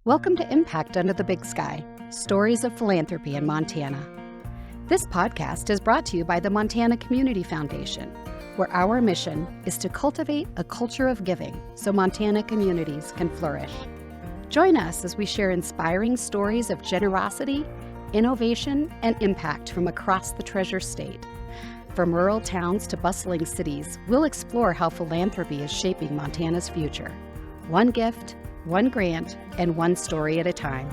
Welcome to Impact Under the Big Sky, Stories of Philanthropy in Montana. This podcast is brought to you by the Montana Community Foundation, where our mission is to cultivate a culture of giving so Montana communities can flourish. Join us as we share inspiring stories of generosity, innovation, and impact from across the Treasure State. From rural towns to bustling cities, we'll explore how philanthropy is shaping Montana's future. One gift, one grant, and one story at a time.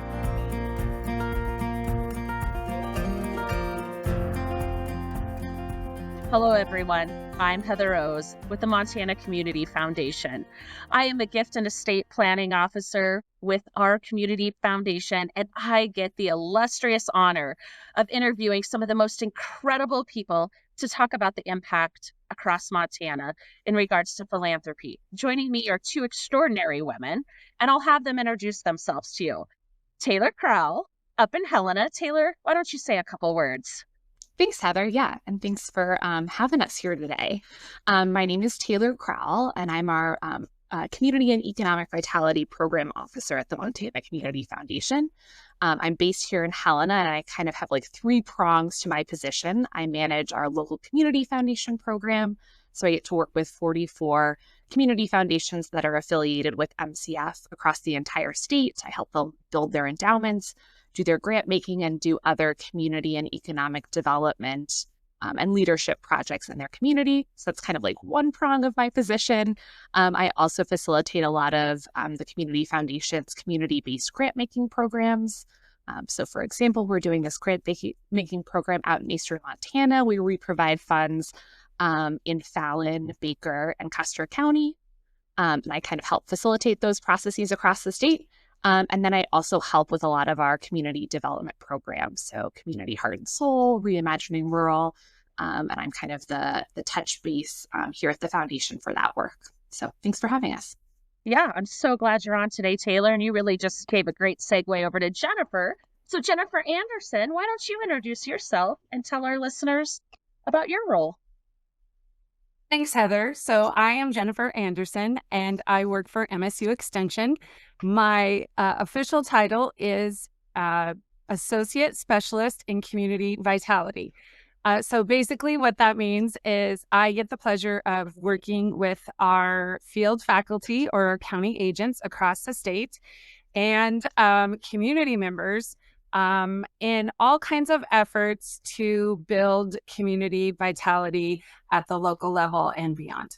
Hello, everyone. I'm Heather Rose with the Montana Community Foundation. I am a gift and estate planning officer with our community foundation, and I get the illustrious honor of interviewing some of the most incredible people to talk about the impact across Montana in regards to philanthropy. Joining me are two extraordinary women, and I'll have them introduce themselves to you. Taylor Crowl, up in Helena. Taylor, why don't you say a couple words? Thanks, Heather. Yeah, and thanks for having us here today. My name is Taylor Crowl, and I'm our Community and Economic Vitality Program Officer at the Montana Community Foundation. I'm based here in Helena, and I kind of have like three prongs to my position. I manage our local community foundation program, so I get to work with 44 community foundations that are affiliated with MCF across the entire state. I help them build their endowments, do their grant making, and do other community and economic development and leadership projects in their community. So that's kind of like one prong of my position. I also facilitate a lot of the community foundation's community-based grant making programs. So for example, we're doing this grant making program out in Eastern Montana, where we provide funds in Fallon, Baker, and Custer County. And I kind of help facilitate those processes across the state. And then I also help with a lot of our community development programs. So Community Heart and Soul, Reimagining Rural, and I'm kind of the touch base here at the foundation for that work. So thanks for having us. Yeah, I'm so glad you're on today, Taylor, and you really just gave a great segue over to Jennifer. So Jennifer Anderson, why don't you introduce yourself and tell our listeners about your role? Thanks, Heather. So I am Jennifer Anderson, and I work for MSU Extension. My official title is Associate Specialist in Community Vitality. So basically what that means is I get the pleasure of working with our field faculty or our county agents across the state and community members in all kinds of efforts to build community vitality at the local level and beyond.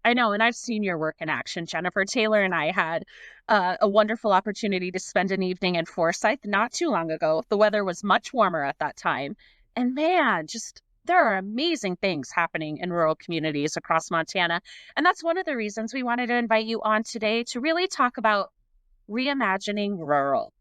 I know, and I've seen your work in action, Jennifer. Taylor and I had a wonderful opportunity to spend an evening in Forsyth not too long ago. The weather was much warmer at that time. And man, just there are amazing things happening in rural communities across Montana. And that's one of the reasons we wanted to invite you on today to really talk about reimagining rural.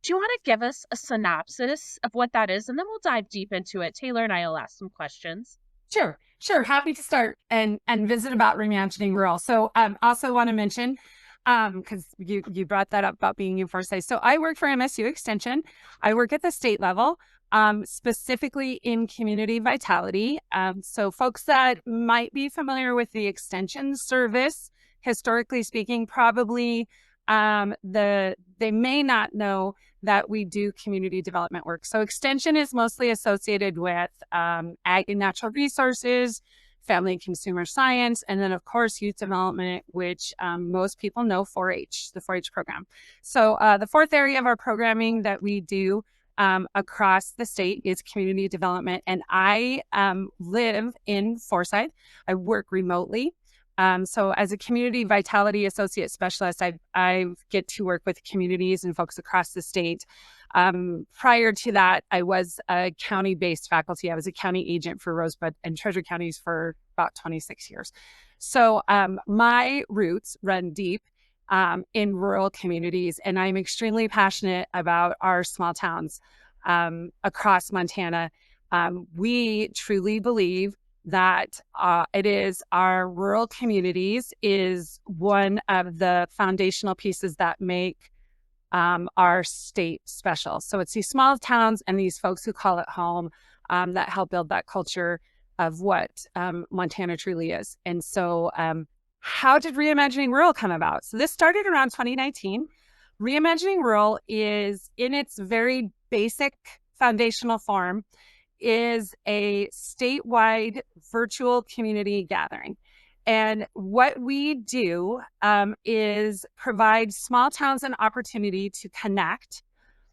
Do you want to give us a synopsis of what that is? And then we'll dive deep into it. Taylor and I will ask some questions. Sure. Happy to start and visit about reimagining rural. So also want to mention, because you brought that up about being in Forsyth. So I work for MSU Extension. I work at the state level, specifically in community vitality. So folks that might be familiar with the Extension service, historically speaking, probably they may not know that we do community development work. So Extension is mostly associated with ag and natural resources, family and consumer science, and then of course youth development, which most people know 4-H, the 4-H program. So the fourth area of our programming that we do across the state is community development, and I live in Forsyth. I work remotely. So as a community vitality associate specialist, I get to work with communities and folks across the state. Prior to that, I was a county-based faculty. I was a county agent for Rosebud and Treasure counties for about 26 years. So my roots run deep in rural communities, and I'm extremely passionate about our small towns across Montana. We truly believe that it is our rural communities is one of the foundational pieces that make our state special. So it's these small towns and these folks who call it home that help build that culture of what Montana truly is. And so how did Reimagining Rural come about? So this started around 2019. Reimagining Rural is, in its very basic foundational form, is a statewide virtual community gathering. And what we do is provide small towns an opportunity to connect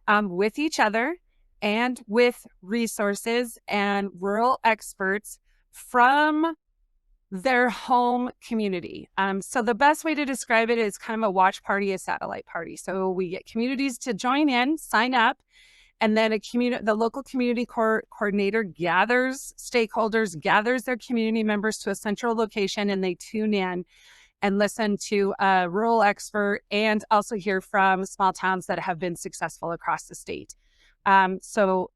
with each other and with resources and rural experts from their home community. So the best way to describe it is kind of a watch party, a satellite party. So we get communities to join in, sign up, and then the local community coordinator gathers stakeholders, gathers their community members to a central location, and they tune in and listen to a rural expert and also hear from small towns that have been successful across the state. So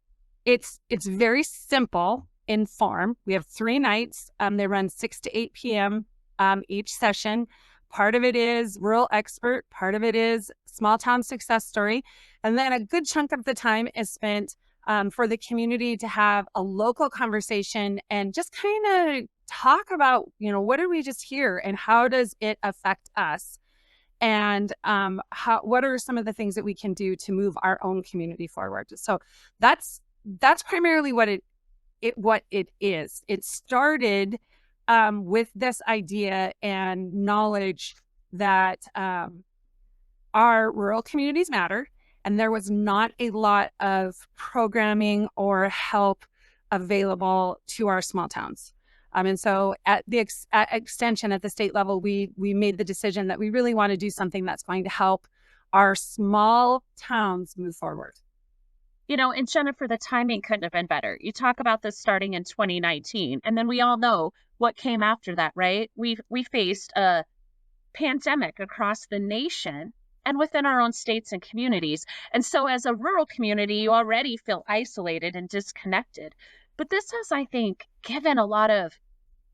it's very simple in form. We have 3 nights. They run 6 to 8 p.m. Each session. Part of it is rural expert, part of it is small town success story. And then a good chunk of the time is spent for the community to have a local conversation and just kind of talk about, what did we just hear and how does it affect us? And what are some of the things that we can do to move our own community forward? So that's primarily what it is. It started with this idea and knowledge that our rural communities matter, and there was not a lot of programming or help available to our small towns. And so at the extension at the state level, we made the decision that we really want to do something that's going to help our small towns move forward. And Jennifer, the timing couldn't have been better. You talk about this starting in 2019, and then we all know what came after that, right? We faced a pandemic across the nation and within our own states and communities. And so as a rural community, you already feel isolated and disconnected. But this has, I think, given a lot of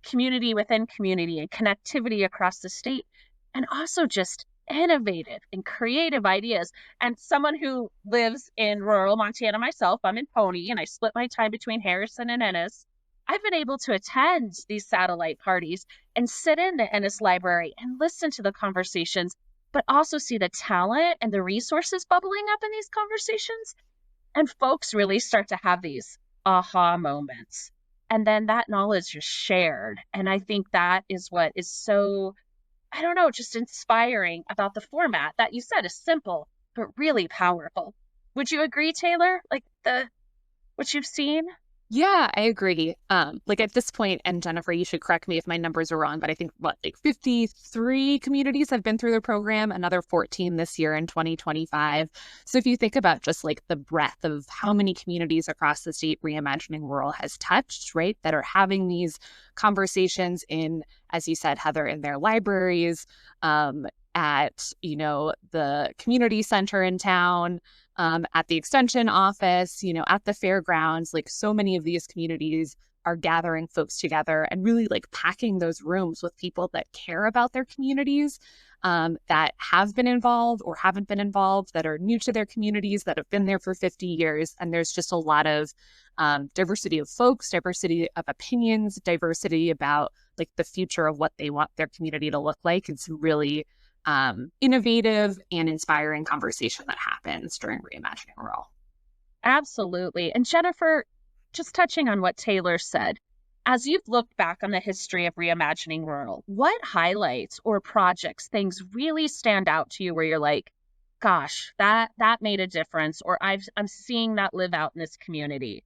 community within community and connectivity across the state, and also just innovative and creative ideas. And someone who lives in rural Montana myself, I'm in Pony, and I split my time between Harrison and Ennis. I've been able to attend these satellite parties and sit in the Ennis Library and listen to the conversations, but also see the talent and the resources bubbling up in these conversations. And folks really start to have these aha moments. And then that knowledge is shared. And I think that is what is so, just inspiring about the format that you said is simple, but really powerful. Would you agree, Taylor? Like what you've seen? Yeah, I agree. At this point, and Jennifer, you should correct me if my numbers are wrong, but I think 53 communities have been through the program, another 14 this year in 2025. So if you think about just the breadth of how many communities across the state Reimagining Rural has touched, right, that are having these conversations in, as you said, Heather, in their libraries, at, the community center in town, at the extension office, at the fairgrounds. So many of these communities are gathering folks together and really packing those rooms with people that care about their communities, that have been involved or haven't been involved, that are new to their communities, that have been there for 50 years. And there's just a lot of diversity of folks, diversity of opinions, diversity about the future of what they want their community to look like. It's really innovative and inspiring conversation that happens during Reimagining Rural. Absolutely. And Jennifer, just touching on what Taylor said, as you've looked back on the history of Reimagining Rural, what highlights or projects, things really stand out to you where you're like, gosh, that made a difference, or I'm seeing that live out in this community?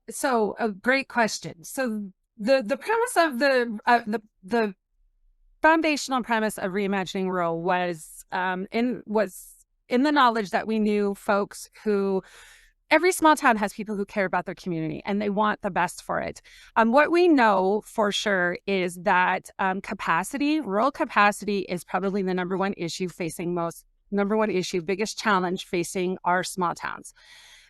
So a great question. So the premise of the foundational premise of Reimagining Rural was in the knowledge that we knew folks who, every small town has people who care about their community and they want the best for it. What we know for sure is that rural capacity is probably the number one issue, biggest challenge facing our small towns.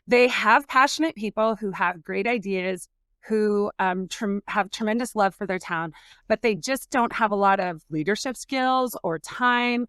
They have passionate people who have great ideas, who have tremendous love for their town, but they just don't have a lot of leadership skills or time.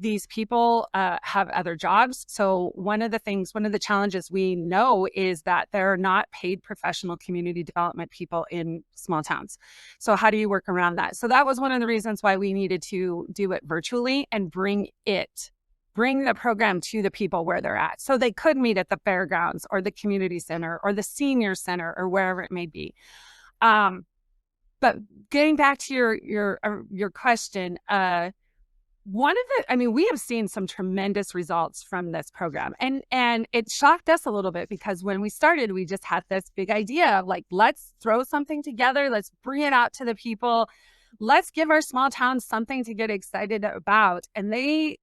These people have other jobs. So one of the challenges we know is that there are not paid professional community development people in small towns. So how do you work around that? So that was one of the reasons why we needed to do it virtually and bring it bring the program to the people where they're at. So they could meet at the fairgrounds or the community center or the senior center or wherever it may be. But getting back to your question, we have seen some tremendous results from this program, and it shocked us a little bit because when we started, we just had this big idea of like, let's throw something together, let's bring it out to the people, let's give our small towns something to get excited about. And they,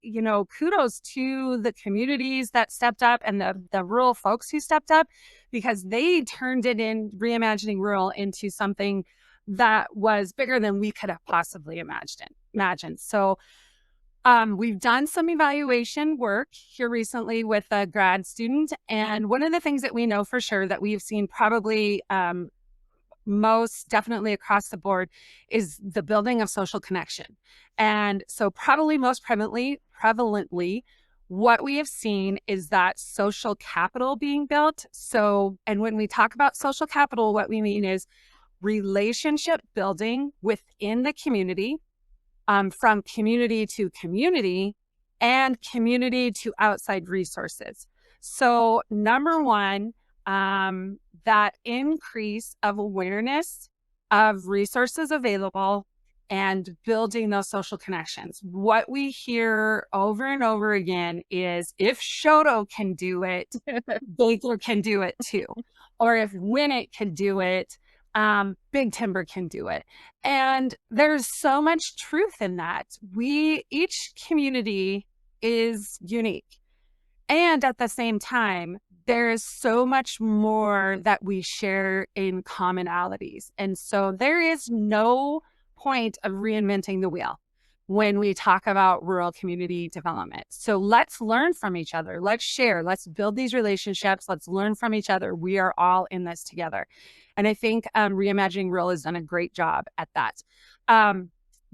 kudos to the communities that stepped up and the rural folks who stepped up, because they turned it in Reimagining Rural into something that was bigger than we could have possibly imagined. So we've done some evaluation work here recently with a grad student. And one of the things that we know for sure that we've seen probably most definitely across the board is the building of social connection. And so probably most prevalently, what we have seen is that social capital being built. So, and when we talk about social capital, what we mean is relationship building within the community, from community to community and community to outside resources. So number one, that increase of awareness of resources available and building those social connections. What we hear over and over again is, if Shoto can do it, Baker can do it too. Or if Winnet can do it, Big Timber can do it. And there's so much truth in that. Each community is unique. And at the same time, there is so much more that we share in commonalities. And so there is no point of reinventing the wheel when we talk about rural community development. So let's learn from each other. Let's share. Let's build these relationships. Let's learn from each other. We are all in this together. And I think Reimagining Rural has done a great job at that.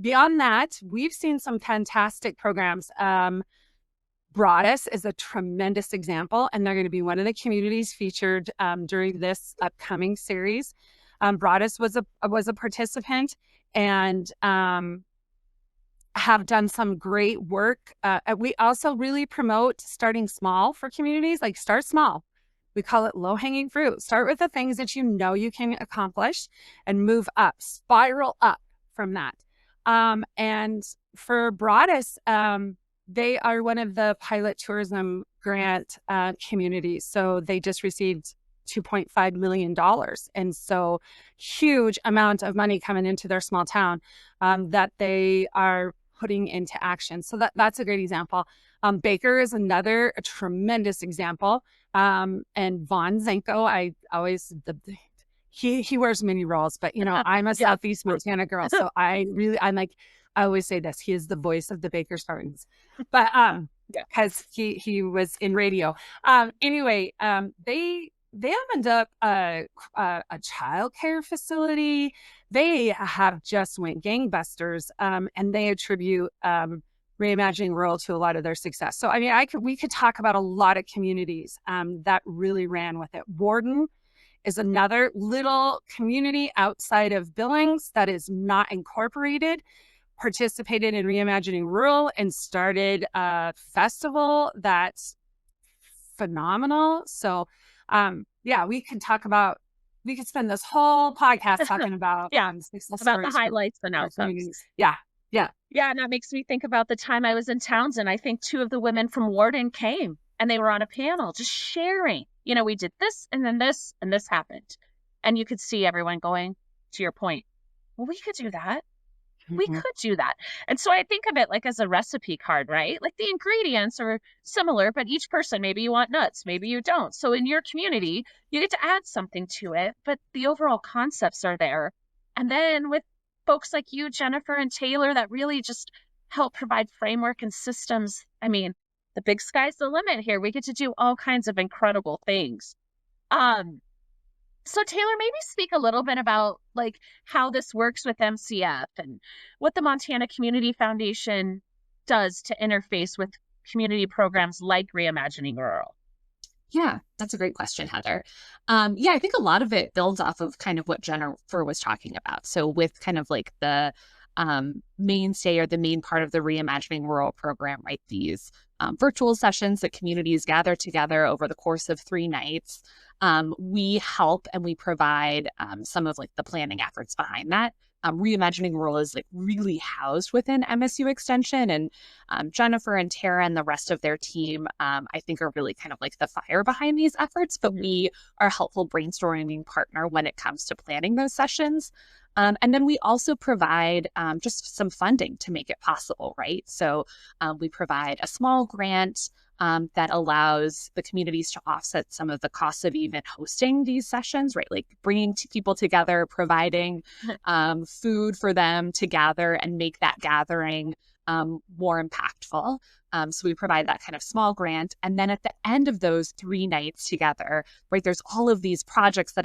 Beyond that, we've seen some fantastic programs. Broadus is a tremendous example, and they're going to be one of the communities featured during this upcoming series. Broadus was a participant and have done some great work. We also really promote starting small for communities, like start small. We call it low-hanging fruit. Start with the things that you know you can accomplish and move up, spiral up from that. And for Broadus, they are one of the pilot tourism grant communities. So they just received $2.5 million. And so huge amount of money coming into their small town that they are putting into action. So that's a great example. Baker is another tremendous example. And Vaughn Zenko, he wears many roles, but I'm a Southeast Montana girl. So I always say this, he is the voice of the Baker Spartans, but because he was in radio. Anyway, they opened up a child care facility. They have just went gangbusters, and they attribute Reimagining Rural to a lot of their success. So I mean, we could talk about a lot of communities that really ran with it. Warden is another little community outside of Billings that is not incorporated, participated in Reimagining Rural and started a festival that's phenomenal. So we could spend this whole podcast talking about success about the stories highlights and outcomes. Yeah, and that makes me think about the time I was in Townsend. I think two of the women from Warden came and they were on a panel just sharing, we did this and then this and this happened. And you could see everyone going, to your point, well, we could do that. We could do that. And so I think of it like as a recipe card, right? Like the ingredients are similar, but each person, maybe you want nuts, maybe you don't. So in your community, you get to add something to it, but the overall concepts are there. And then with folks like you, Jennifer and Taylor, that really just help provide framework and systems. I mean, the big sky's the limit here. We get to do all kinds of incredible things. So Taylor, maybe speak a little bit about like how this works with MCF and what the Montana Community Foundation does to interface with community programs like Reimagining Rural. Yeah, that's a great question, Heather. I think a lot of it builds off of kind of what Jennifer was talking about. So with kind of like the mainstay or the main part of the Reimagining Rural program, right? These virtual sessions that communities gather together over the course of 3 nights. We help and we provide some of like the planning efforts behind that. Reimagining Rural is like really housed within MSU Extension, and Jennifer and Tara and the rest of their team, I think, are really kind of like the fire behind these efforts. But we are a helpful brainstorming partner when it comes to planning those sessions. And then we also provide just some funding to make it possible, right? So we provide a small grant that allows the communities to offset some of the costs of even hosting these sessions, right? Like bringing people together, providing food for them to gather and make that gathering more impactful. So we provide that kind of small grant. And then at the end of those 3 nights together, right, there's all of these projects that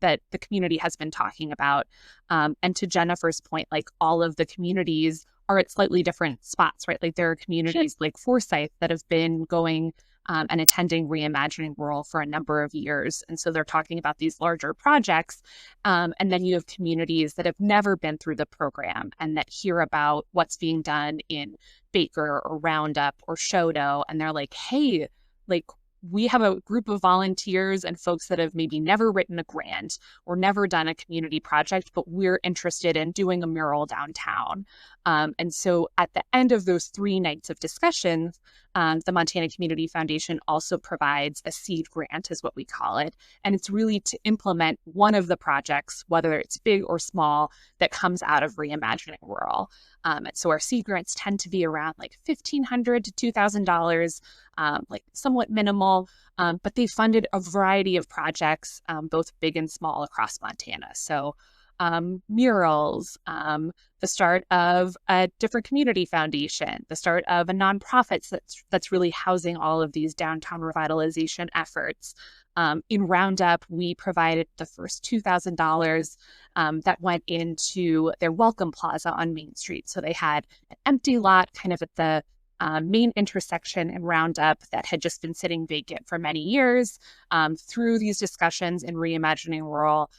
that the community has been talking about. And to Jennifer's point, like all of the communities are at slightly different spots, right? Like there are communities like Forsyth that have been going and attending Reimagining Rural for a number of years. And so they're talking about these larger projects. And then you have communities that have never been through the program and that hear about what's being done in Baker or Roundup or Shodo. And they're like, hey, like we have a group of volunteers and folks that have maybe never written a grant or never done a community project, but we're interested in doing a mural downtown. And so at the end of those 3 nights of discussions, the Montana Community Foundation also provides a seed grant, is what we call it. And it's really to implement one of the projects, whether it's big or small, that comes out of Reimagining Rural. And so our seed grants tend to be around like $1,500 to $2,000, like somewhat minimal, but they funded a variety of projects, both big and small across Montana. So murals, the start of a different community foundation, the start of a nonprofit that's really housing all of these downtown revitalization efforts. In Roundup, we provided the first $2,000 that went into their Welcome Plaza on Main Street. So they had an empty lot kind of at the main intersection in Roundup that had just been sitting vacant for many years. Through these discussions in Reimagining Rural,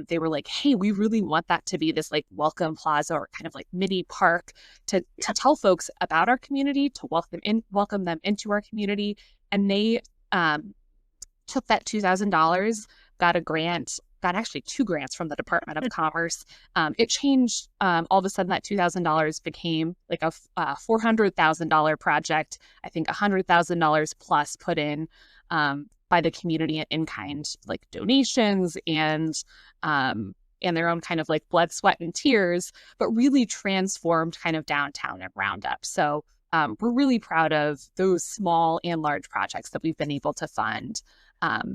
they were like, hey, we really want that to be this like welcome plaza or kind of like mini park to tell folks about our community, to welcome them into our community. And they took that $2,000, got a grant, got actually 2 grants from the Department of Commerce. It changed, all of a sudden that $2,000 became like a $400,000 project. I think $100,000 plus put in by the community in kind, like donations and their own kind of like blood, sweat, and tears, but really transformed kind of downtown and Roundup. So we're really proud of those small and large projects that we've been able to fund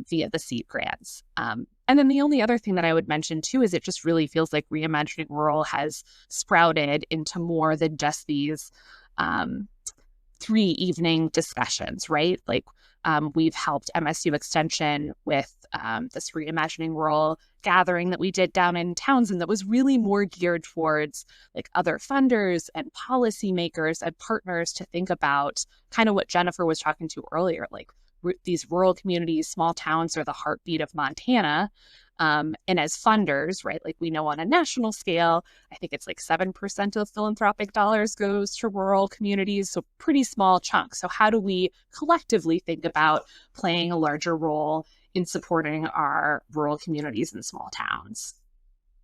via the seed grants. And then the only other thing that I would mention too is it just really feels like Reimagining Rural has sprouted into more than just these 3 evening discussions, right? Like we've helped MSU Extension with this Reimagining Rural gathering that we did down in Townsend that was really more geared towards like other funders and policymakers and partners to think about kind of what Jennifer was talking to earlier, like these rural communities, small towns are the heartbeat of Montana. And as funders, right, like we know on a national scale, I think it's like 7% of philanthropic dollars goes to rural communities, so pretty small chunk. So how do we collectively think about playing a larger role in supporting our rural communities and small towns?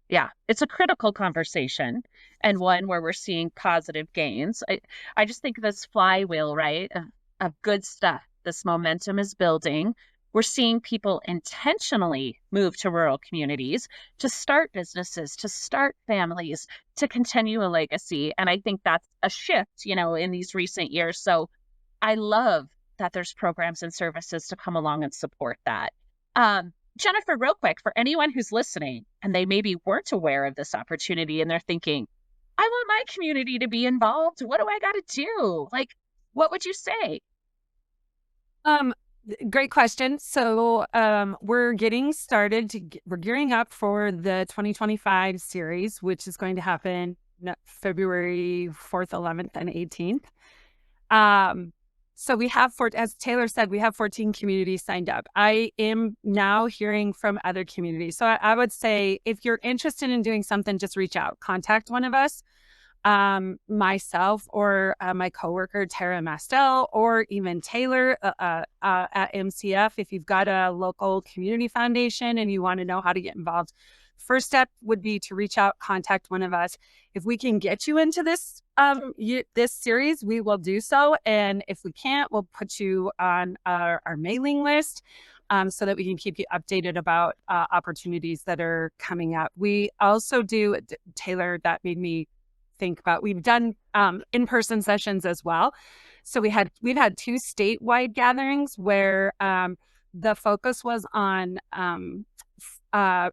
Yeah, it's a critical conversation and one where we're seeing positive gains. I just think this flywheel, right, of good stuff, this momentum is building. We're seeing people intentionally move to rural communities to start businesses, to start families, to continue a legacy. And I think that's a shift, in these recent years. So I love that there's programs and services to come along and support that. Jennifer, real quick, for anyone who's listening and they maybe weren't aware of this opportunity and they're thinking, I want my community to be involved. What do I got to do? Like, what would you say? Great question. So we're getting started. We're gearing up for the 2025 series, which is going to happen February 4th, 11th, and 18th. So we have, as Taylor said, we have 14 communities signed up. I am now hearing from other communities. So I would say if you're interested in doing something, just reach out, contact one of us, myself or my coworker, Tara Mastel, or even Taylor at MCF. If you've got a local community foundation and you want to know how to get involved, first step would be to reach out, contact one of us. If we can get you into this this series, we will do so. And if we can't, we'll put you on our mailing list so that we can keep you updated about opportunities that are coming up. We also do, Taylor, that made me think about, we've done in-person sessions as well. So we've had 2 statewide gatherings where the focus was on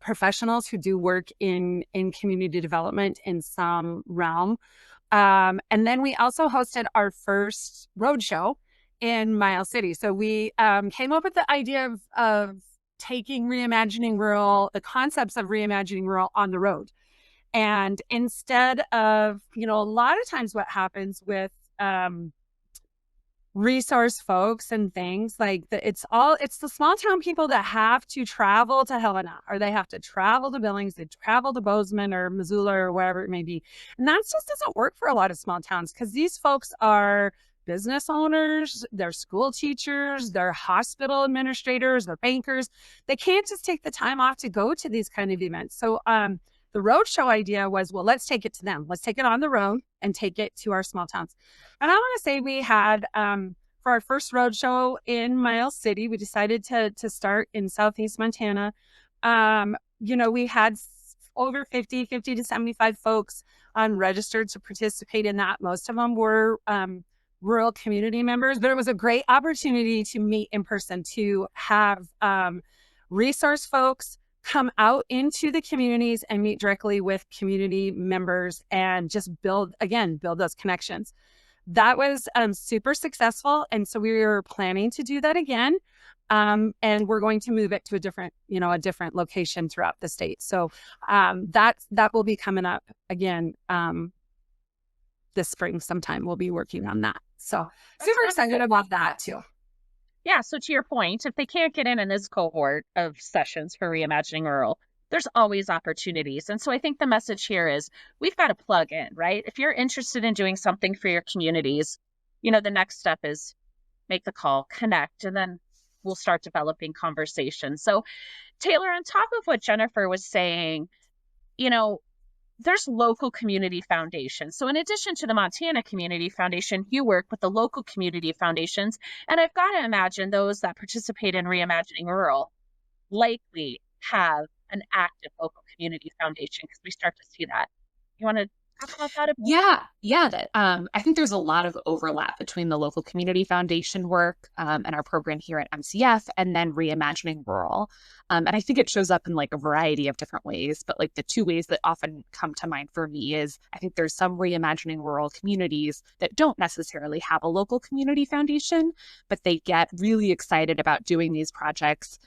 professionals who do work in community development in some realm. And then we also hosted our first roadshow in Miles City. So we came up with the idea of taking Reimagining Rural, the concepts of Reimagining Rural on the road. And instead of, a lot of times what happens with resource folks and things like that, it's the small town people that have to travel to Helena, or they have to travel to Billings, they travel to Bozeman or Missoula or wherever it may be. And that just doesn't work for a lot of small towns, because these folks are business owners, they're school teachers, they're hospital administrators, they're bankers. They can't just take the time off to go to these kind of events. So the roadshow idea was, well, let's take it to them. Let's take it on the road and take it to our small towns. And I want to say we had, for our first roadshow in Miles City, we decided to start in Southeast Montana. We had over 50 to 75 folks registered to participate in that. Most of them were rural community members, but it was a great opportunity to meet in person, to have resource folks come out into the communities and meet directly with community members and just build those connections. That was super successful. And so we were planning to do that again. And we're going to move it to a different location throughout the state. So that will be coming up again this spring sometime. We'll be working on that. So super excited about that too. Yeah, so to your point, if they can't get in this cohort of sessions for Reimagining Rural, there's always opportunities. And so I think the message here is we've got to plug in, right? If you're interested in doing something for your communities, the next step is make the call, connect, and then we'll start developing conversations. So Taylor, on top of what Jennifer was saying, there's local community foundations. So in addition to the Montana Community Foundation, you work with the local community foundations. And I've got to imagine those that participate in Reimagining Rural likely have an active local community foundation, because we start to see that. You want to talk about that a bit? Yeah. I think there's a lot of overlap between the local community foundation work and our program here at MCF, and then Reimagining Rural. And I think it shows up in like a variety of different ways, but like the 2 ways that often come to mind for me is I think there's some Reimagining Rural communities that don't necessarily have a local community foundation, but they get really excited about doing these projects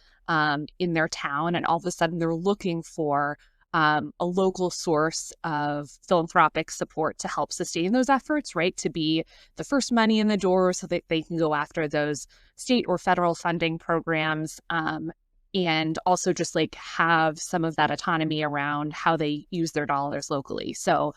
in their town, and all of a sudden they're looking for a local source of philanthropic support to help sustain those efforts, right? To be the first money in the door so that they can go after those state or federal funding programs, and also just like have some of that autonomy around how they use their dollars locally. So,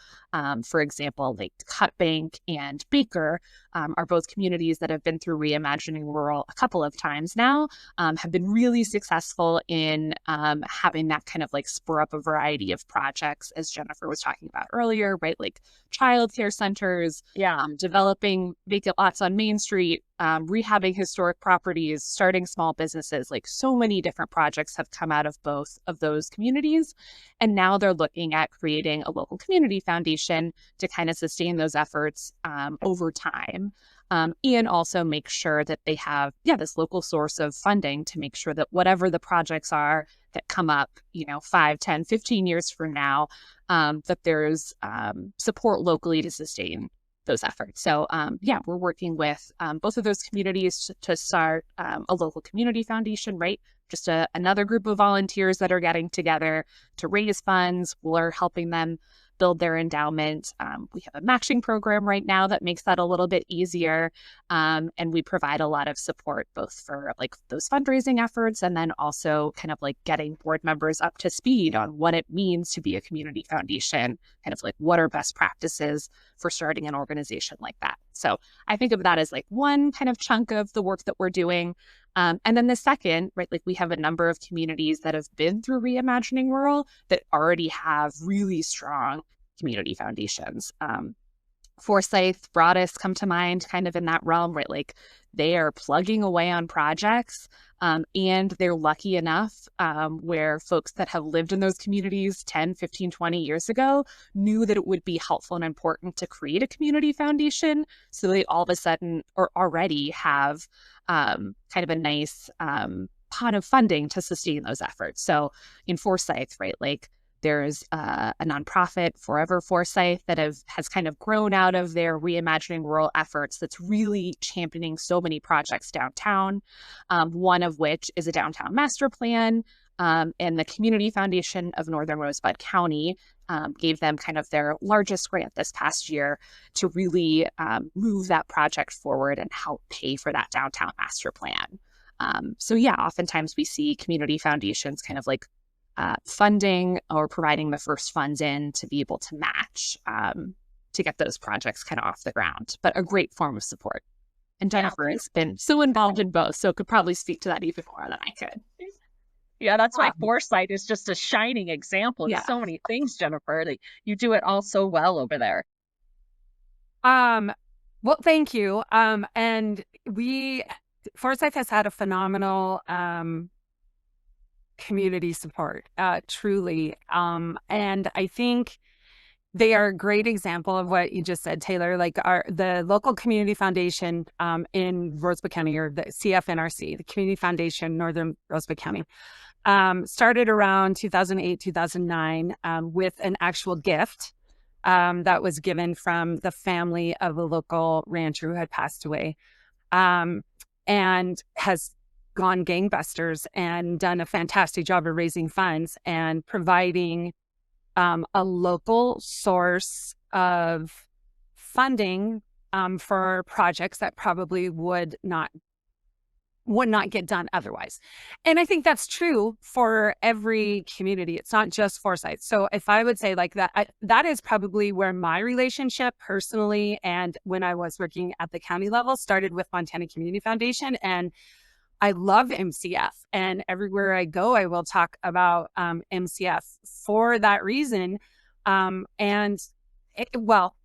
for example, like Cut Bank and Baker are both communities that have been through Reimagining Rural a couple of times now, have been really successful in having that kind of like spur up a variety of projects, as Jennifer was talking about earlier, right? Like childcare centers, developing vacant lots on Main Street, rehabbing historic properties, starting small businesses. Like so many different projects have come out of both of those communities. And now they're looking at creating a local community foundation to kind of sustain those efforts over time. And also make sure that they have, this local source of funding to make sure that whatever the projects are that come up, 5, 10, 15 years from now, that there's support locally to sustain those efforts. So we're working with both of those communities to start a local community foundation, right? Just another group of volunteers that are getting together to raise funds. We're helping them build their endowment. We have a matching program right now that makes that a little bit easier. And we provide a lot of support both for like those fundraising efforts and then also kind of like getting board members up to speed on what it means to be a community foundation, kind of like what are best practices for starting an organization like that. So I think of that as like one kind of chunk of the work that we're doing. And then the second, right, like we have a number of communities that have been through Reimagining Rural that already have really strong community foundations. Forsyth, Broadus come to mind kind of in that realm, right? Like they are plugging away on projects and they're lucky enough where folks that have lived in those communities 10, 15, 20 years ago knew that it would be helpful and important to create a community foundation. So they all of a sudden or already have kind of a nice pot of funding to sustain those efforts. So in Forsyth, right, like there's a nonprofit, Forever Forsyth, that has kind of grown out of their Reimagining Rural efforts that's really championing so many projects downtown, one of which is a downtown master plan. And the Community Foundation of Northern Rosebud County gave them kind of their largest grant this past year to really move that project forward and help pay for that downtown master plan. So yeah, oftentimes we see community foundations kind of like funding or providing the first funds in to be able to match to get those projects kind of off the ground, but a great form of support. And Jennifer has been so involved in both, so could probably speak to that even more than I could. Yeah, that's why Foresight is just a shining example of so many things, Jennifer. Like, you do it all so well over there. Well, thank you. And Forsyth has had a phenomenal community support, truly. And I think they are a great example of what you just said, Taylor. Like the local community foundation in Rosebud County, or the CFNRC, the Community Foundation Northern Rosebud County, started around 2008, 2009 with an actual gift that was given from the family of a local rancher who had passed away, and has gone gangbusters and done a fantastic job of raising funds and providing a local source of funding for projects that probably would not get done otherwise. And I think that's true for every community. It's not just Forsyth. So if I would say like that, that is probably where my relationship personally and when I was working at the county level started with Montana Community Foundation. And I love MCF, and everywhere I go, I will talk about MCF for that reason. Well,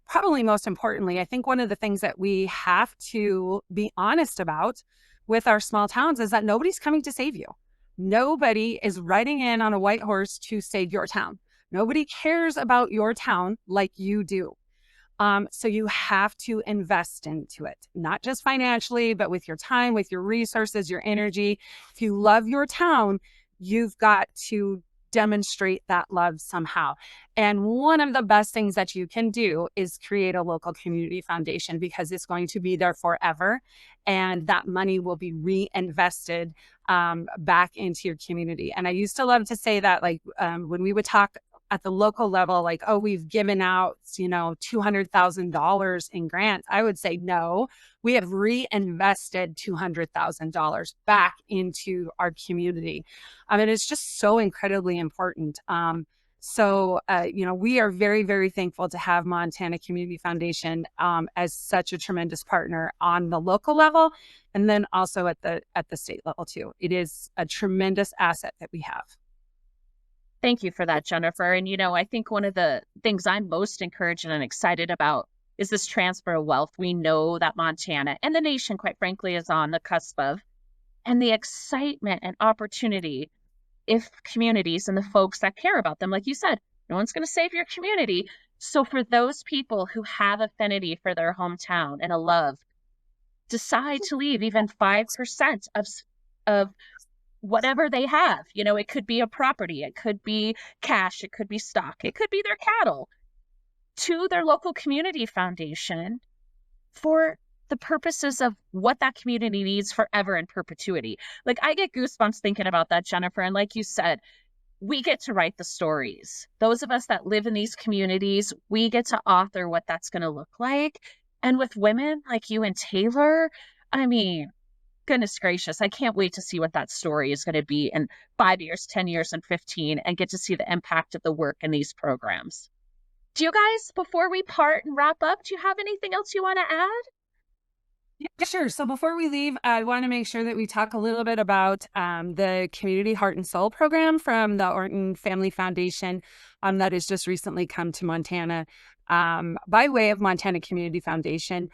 probably most importantly, I think one of the things that we have to be honest about with our small towns is that nobody's coming to save you. Nobody is riding in on a white horse to save your town. Nobody cares about your town like you do. So you have to invest into it, not just financially, but with your time, with your resources, your energy. If you love your town, you've got to demonstrate that love somehow. And one of the best things that you can do is create a local community foundation, because it's going to be there forever. And that money will be reinvested back into your community. And I used to love to say that, like, when we would talk at the local level, like, oh, we've given out, $200,000 in grants. I would say, no, we have reinvested $200,000 back into our community. I mean, it's just so incredibly important. We are very, very thankful to have Montana Community Foundation as such a tremendous partner on the local level, and then also at the state level too. It is a tremendous asset that we have. Thank you for that, Jennifer. And, I think one of the things I'm most encouraged and excited about is this transfer of wealth we know that Montana and the nation, quite frankly, is on the cusp of, and the excitement and opportunity if communities and the folks that care about them, like you said, no one's going to save your community. So for those people who have affinity for their hometown and a love, decide to leave even 5% of whatever they have. It could be a property, it could be cash, it could be stock, it could be their cattle, to their local community foundation for the purposes of what that community needs forever in perpetuity. Like, I get goosebumps thinking about that, Jennifer. And like you said, we get to write the stories. Those of us that live in these communities, we get to author what that's going to look like. And with women like you and Taylor, I mean, goodness gracious, I can't wait to see what that story is going to be in 5 years, 10 years, and 15, and get to see the impact of the work in these programs. Do you guys, before we part and wrap up, do you have anything else you want to add? Yeah, sure. So before we leave, I want to make sure that we talk a little bit about the Community Heart and Soul program from the Orton Family Foundation that has just recently come to Montana by way of Montana Community Foundation.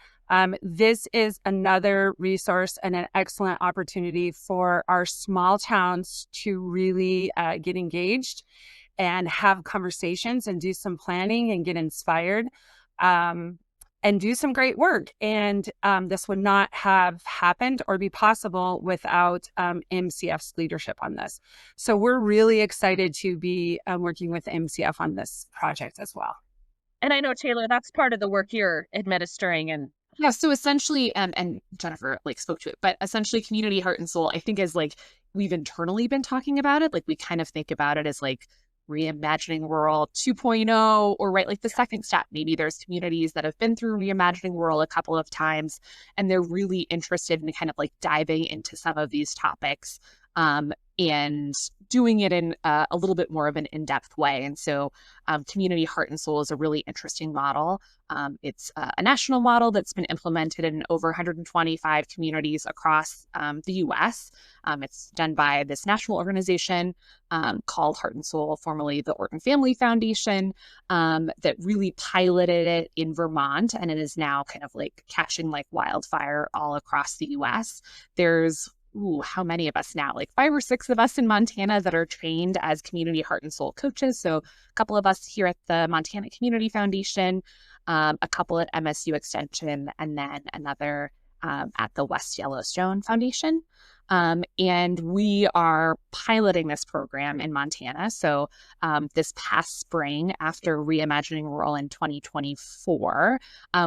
This is another resource and an excellent opportunity for our small towns to really get engaged and have conversations and do some planning and get inspired. And do some great work. And this would not have happened or be possible without MCF's leadership on this. So we're really excited to be working with MCF on this project as well. And I know, Taylor, that's part of the work you're administering. And yeah, so essentially, and Jennifer spoke to it, but essentially Community Heart and Soul, I think is we've internally been talking about it. We kind of think about it as Reimagining Rural 2.0, or the second step. Maybe there's communities that have been through Reimagining Rural a couple of times, and they're really interested in kind of diving into some of these topics and doing it in a little bit more of an in-depth way. And so Community Heart and Soul is a really interesting model. It's a national model that's been implemented in over 125 communities across the U.S. It's done by this national organization called Heart and Soul, formerly the Orton Family Foundation, that really piloted it in Vermont, and it is now kind of catching like wildfire all across the U.S. There's how many of us now? 5 or 6 of us in Montana that are trained as Community Heart and Soul coaches. So a couple of us here at the Montana Community Foundation, a couple at MSU Extension, and then another at the West Yellowstone Foundation. And we are piloting this program in Montana. So this past spring, after Reimagining Rural in 2024,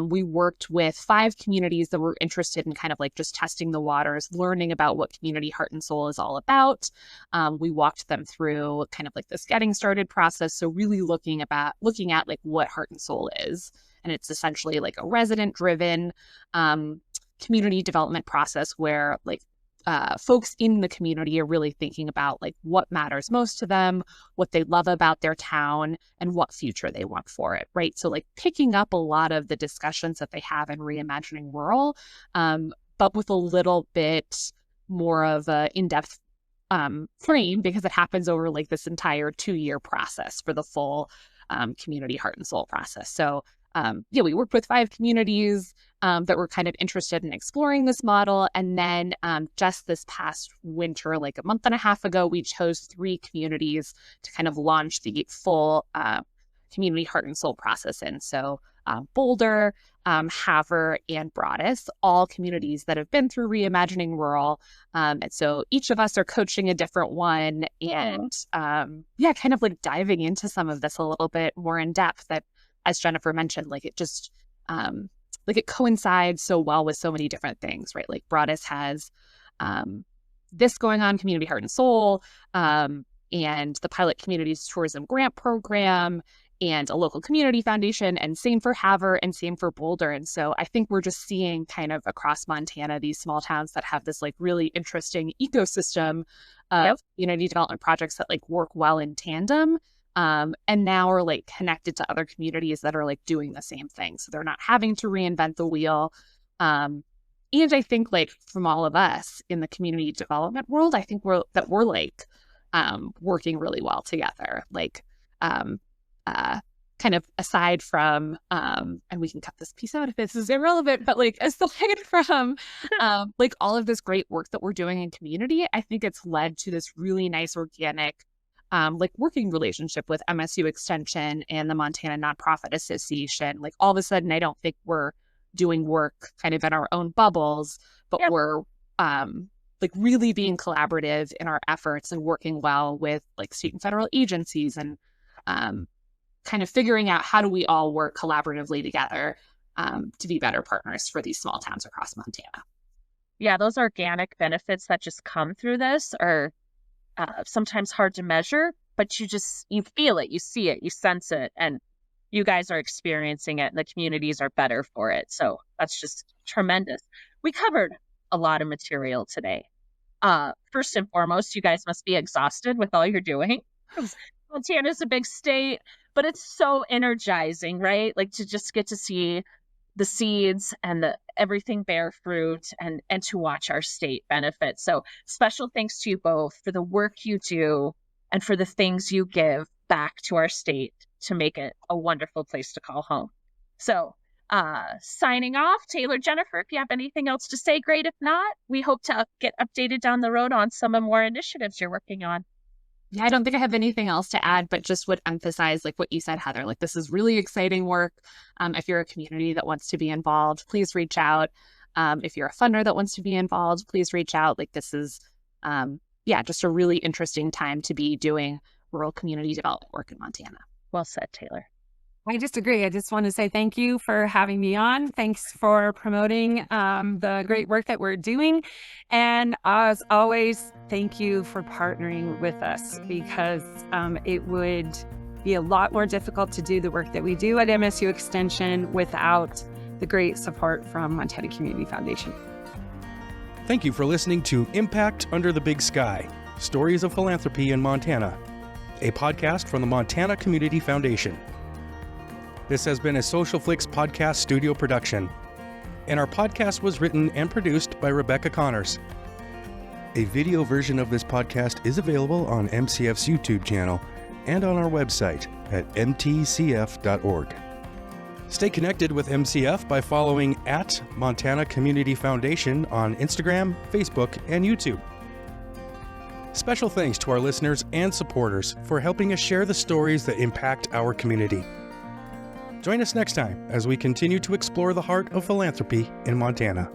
we worked with 5 communities that were interested in kind of just testing the waters, learning about what Community Heart and Soul is all about. We walked them through kind of this getting started process. So really looking at what Heart and Soul is. And it's essentially a resident driven community development process where folks in the community are really thinking about what matters most to them, what they love about their town, and what future they want for it, right? So picking up a lot of the discussions that they have in Reimagining Rural, but with a little bit more of a in-depth frame, because it happens over this entire 2-year process for the full Community Heart and Soul process. So we worked with 5 communities that were kind of interested in exploring this model. And then just this past winter, a month and a half ago, we chose 3 communities to kind of launch the full Community Heart and Soul process in. So Boulder, Havre, and Broadus, all communities that have been through Reimagining Rural. And so each of us are coaching a different one and kind of diving into some of this a little bit more in depth that, as Jennifer mentioned, it just it coincides so well with so many different things, right? Broadus has this going on, Community Heart and Soul, and the Pilot Communities Tourism Grant Program, and a local community foundation, and same for Havre and same for Boulder. And so I think we're just seeing kind of across Montana these small towns that have this really interesting ecosystem of community development projects that work well in tandem. And now are connected to other communities that are doing the same thing. So they're not having to reinvent the wheel. And I think from all of us in the community development world, I think we're working really well together. Kind of aside from, and we can cut this piece out if this is irrelevant, but aside from all of this great work that we're doing in community, I think it's led to this really nice organic working relationship with MSU Extension and the Montana Nonprofit Association. All of a sudden, I don't think we're doing work kind of in our own bubbles, but we're really being collaborative in our efforts and working well with state and federal agencies and kind of figuring out how do we all work collaboratively together to be better partners for these small towns across Montana. Yeah, those organic benefits that just come through this are sometimes hard to measure, but you feel it, you see it, you sense it, and you guys are experiencing it, and the communities are better for it. So that's just tremendous. We covered a lot of material today. First and foremost, you guys must be exhausted with all you're doing. Montana's a big state, but it's so energizing, right? Like to just get to see the seeds and everything bear fruit and to watch our state benefit. So special thanks to you both for the work you do and for the things you give back to our state to make it a wonderful place to call home. So signing off, Taylor, Jennifer, if you have anything else to say, great. If not, we hope to get updated down the road on some more initiatives you're working on. Yeah, I don't think I have anything else to add, but just would emphasize like what you said, Heather, like this is really exciting work. If you're a community that wants to be involved, please reach out. If you're a funder that wants to be involved, please reach out. Like this is, just a really interesting time to be doing rural community development work in Montana. Well said, Taylor. I just agree. I just want to say thank you for having me on. Thanks for promoting the great work that we're doing. And as always, thank you for partnering with us because it would be a lot more difficult to do the work that we do at MSU Extension without the great support from Montana Community Foundation. Thank you for listening to Impact Under the Big Sky, Stories of Philanthropy in Montana, a podcast from the Montana Community Foundation. This has been a Social Flicks podcast studio production, and our podcast was written and produced by Rebecca Connors. A video version of this podcast is available on MCF's YouTube channel and on our website at mtcf.org. Stay connected with MCF by following at Montana Community Foundation on Instagram, Facebook, and YouTube. Special thanks to our listeners and supporters for helping us share the stories that impact our community. Join us next time as we continue to explore the heart of philanthropy in Montana.